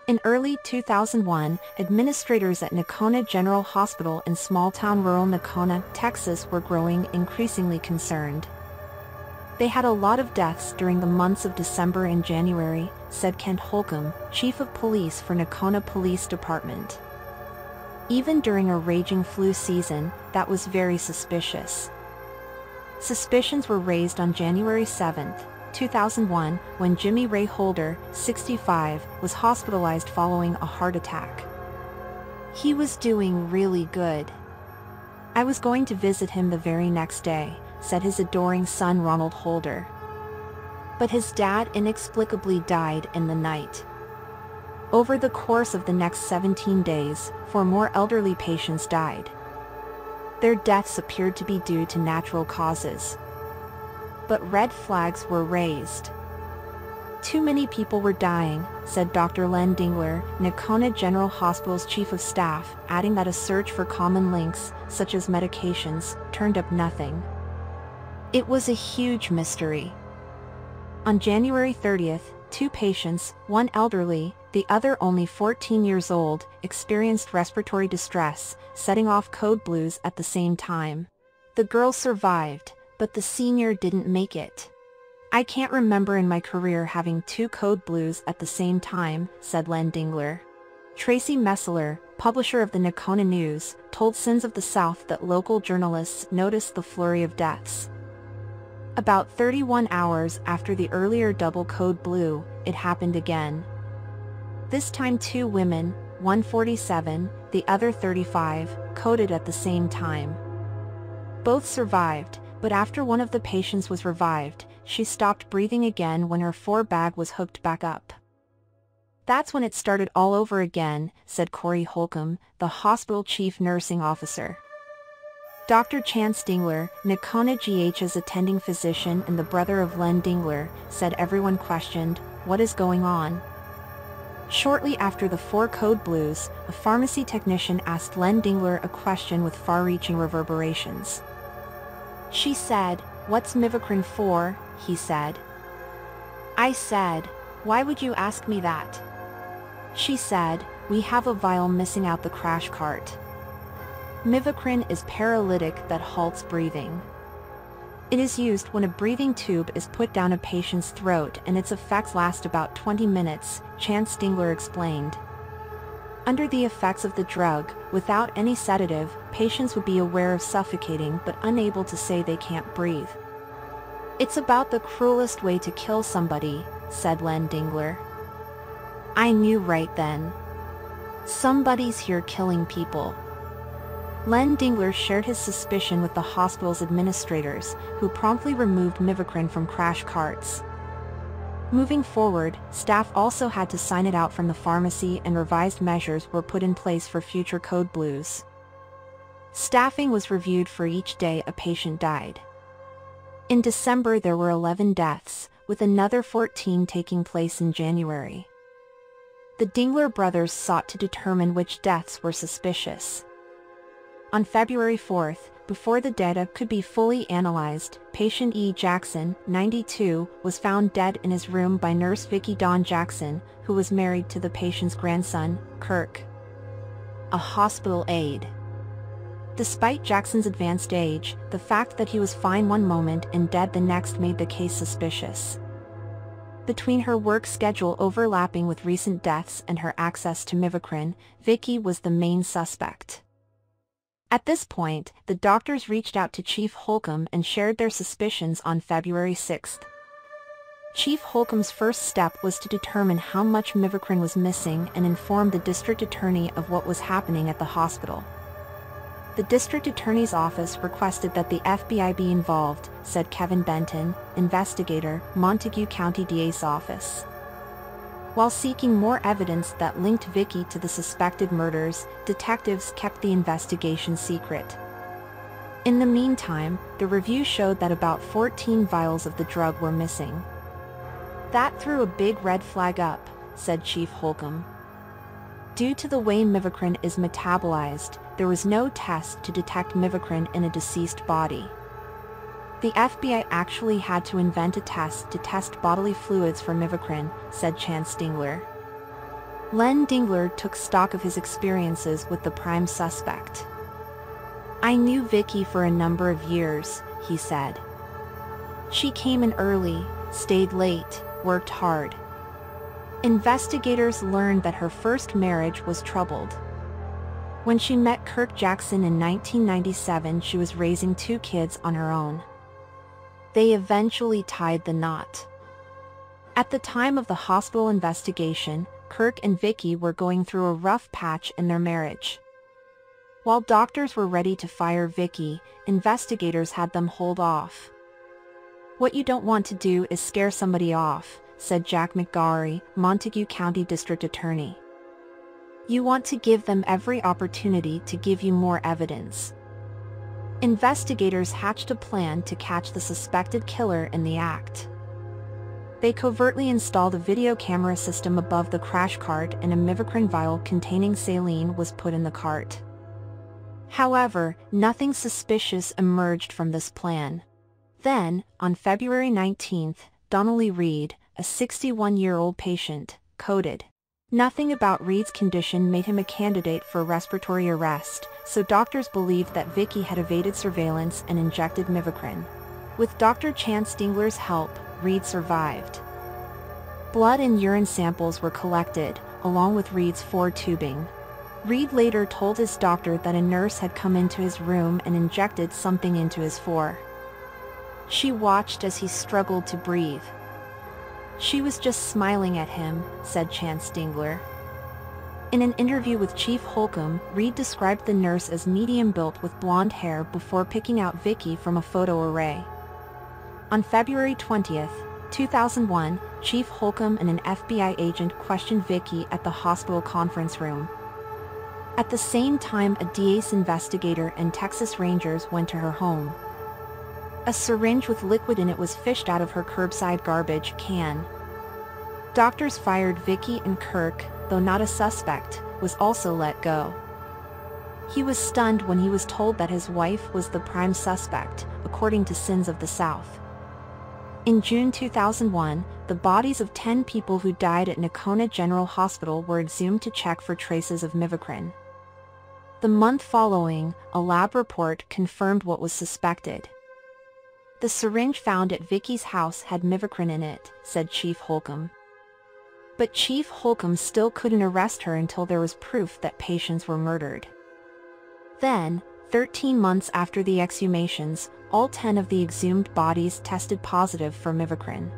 In early 2001, administrators at Nocona General Hospital in small-town rural Nocona, Texas were growing increasingly concerned. They had a lot of deaths during the months of December and January, said Kent Holcomb, chief of police for Nocona Police Department. Even during a raging flu season, that was very suspicious. Suspicions were raised on January 7, 2001, when Jimmy Ray Holder, 65, was hospitalized following a heart attack. He was doing really good. I was going to visit him the very next day, said his adoring son Ronald Holder. But his dad inexplicably died in the night. Over the course of the next 17 days, 4 more elderly patients died. Their deaths appeared to be due to natural causes. But red flags were raised. Too many people were dying, said Dr. Len Dingler, Nocona General Hospital's chief of staff, adding that a search for common links, such as medications, turned up nothing. It was a huge mystery. On January 30th, 2 patients, one elderly, the other only 14 years old, experienced respiratory distress, setting off code blues at the same time. The girl survived, but the senior didn't make it. I can't remember in my career having 2 code blues at the same time, said Len Dingler. Tracy Messler, publisher of the Nocona News, told Sins of the South that local journalists noticed the flurry of deaths. About 31 hours after the earlier double code blue, it happened again. This time 2 women, one 47, the other 35, coded at the same time. Both survived, but after one of the patients was revived, she stopped breathing again when her 4 bag was hooked back up. That's when it started all over again, said Corey Holcomb, the hospital chief nursing officer. Dr. Chance Dingler, Nocona GH's attending physician and the brother of Len Dingler, said everyone questioned, "What is going on?" Shortly after the 4 code blues, a pharmacy technician asked Len Dingler a question with far-reaching reverberations. She said, "What's Mivacrin for?" he said. I said, "Why would you ask me that?" She said, "We have a vial missing out the crash cart. Mivacrin is paralytic that halts breathing. It is used when a breathing tube is put down a patient's throat and its effects last about 20 minutes, Chance Dingler explained. Under the effects of the drug, without any sedative, patients would be aware of suffocating but unable to say they can't breathe. It's about the cruelest way to kill somebody, said Len Dingler. I knew right then. Somebody's here killing people. Len Dingler shared his suspicion with the hospital's administrators, who promptly removed Mivacrin from crash carts. Moving forward, staff also had to sign it out from the pharmacy and revised measures were put in place for future code blues. Staffing was reviewed for each day a patient died. In December there were 11 deaths, with another 14 taking place in January. The Dingler brothers sought to determine which deaths were suspicious. On February 4th, before the data could be fully analyzed, patient E. Jackson, 92, was found dead in his room by nurse Vicki Dawn Jackson, who was married to the patient's grandson, Kirk, a hospital aide. Despite Jackson's advanced age, the fact that he was fine one moment and dead the next made the case suspicious. Between her work schedule overlapping with recent deaths and her access to Mivacrin, Vicki was the main suspect. At this point, the doctors reached out to Chief Holcomb and shared their suspicions on February 6th. Chief Holcomb's first step was to determine how much Mivacrin was missing and inform the district attorney of what was happening at the hospital. The district attorney's office requested that the FBI be involved, said Kevin Benton, investigator, Montague County DA's office. While seeking more evidence that linked Vicki to the suspected murders, detectives kept the investigation secret. In the meantime, the review showed that about 14 vials of the drug were missing. That threw a big red flag up, said Chief Holcomb. Due to the way Mivacrin is metabolized, there was no test to detect Mivacrin in a deceased body. The FBI actually had to invent a test to test bodily fluids for Mivacrin, said Chance Dingler. Len Dingler took stock of his experiences with the prime suspect. "I knew Vicky for a number of years," he said. "She came in early, stayed late, worked hard. Investigators learned that her first marriage was troubled. When she met Kirk Jackson in 1997, she was raising 2 kids on her own. They eventually tied the knot." At the time of the hospital investigation, Kirk and Vicky were going through a rough patch in their marriage. While doctors were ready to fire Vicky, investigators had them hold off. "What you don't want to do is scare somebody off," said Jack McGarry, Montague County District Attorney. "You want to give them every opportunity to give you more evidence." Investigators hatched a plan to catch the suspected killer in the act. They covertly installed a video camera system above the crash cart, and a Mivacrin vial containing saline was put in the cart. However, nothing suspicious emerged from this plan. Then, on February 19, Donnelly Reed, a 61-year-old patient, coded. Nothing about Reed's condition made him a candidate for respiratory arrest, so doctors believed that Vicky had evaded surveillance and injected Mivacrin. With Dr. Chance Dingler's help, Reed survived. Blood and urine samples were collected, along with Reed's 4 tubing. Reed later told his doctor that a nurse had come into his room and injected something into his 4. She watched as he struggled to breathe. "She was just smiling at him," said Chance Dingler. In an interview with Chief Holcomb, Reed described the nurse as medium-built with blonde hair before picking out Vicky from a photo array. On February 20, 2001, Chief Holcomb and an FBI agent questioned Vicky at the hospital conference room. At the same time, a DA's investigator and Texas Rangers went to her home. A syringe with liquid in it was fished out of her curbside garbage can. Doctors fired Vicky, and Kirk, though not a suspect, was also let go. He was stunned when he was told that his wife was the prime suspect, according to Sins of the South. In June 2001, the bodies of 10 people who died at Nocona General Hospital were exhumed to check for traces of Mivacrin. The month following, a lab report confirmed what was suspected. "The syringe found at Vicky's house had Mivacrin in it," said Chief Holcomb. But Chief Holcomb still couldn't arrest her until there was proof that patients were murdered. Then, 13 months after the exhumations, all 10 of the exhumed bodies tested positive for Mivacrin.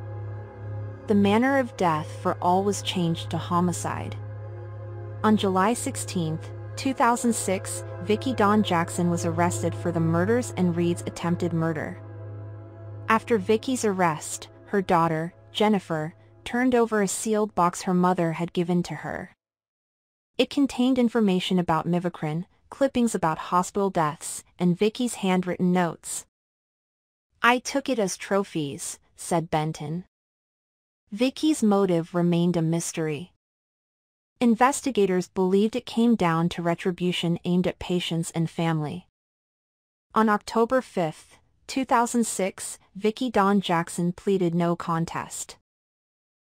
The manner of death for all was changed to homicide. On July 16, 2006, Vicky Dawn Jackson was arrested for the murders and Reed's attempted murder. After Vicky's arrest, her daughter, Jennifer, turned over a sealed box her mother had given to her. It contained information about Mivacrin, clippings about hospital deaths, and Vicky's handwritten notes. "I took it as trophies," said Benton. Vicky's motive remained a mystery. Investigators believed it came down to retribution aimed at patients and family. On October 5, 2006, Vicky Dawn Jackson pleaded no contest.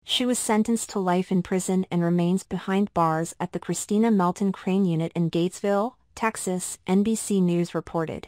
She was sentenced to life in prison and remains behind bars at the Christina Melton Crane Unit in Gatesville, Texas, NBC News reported.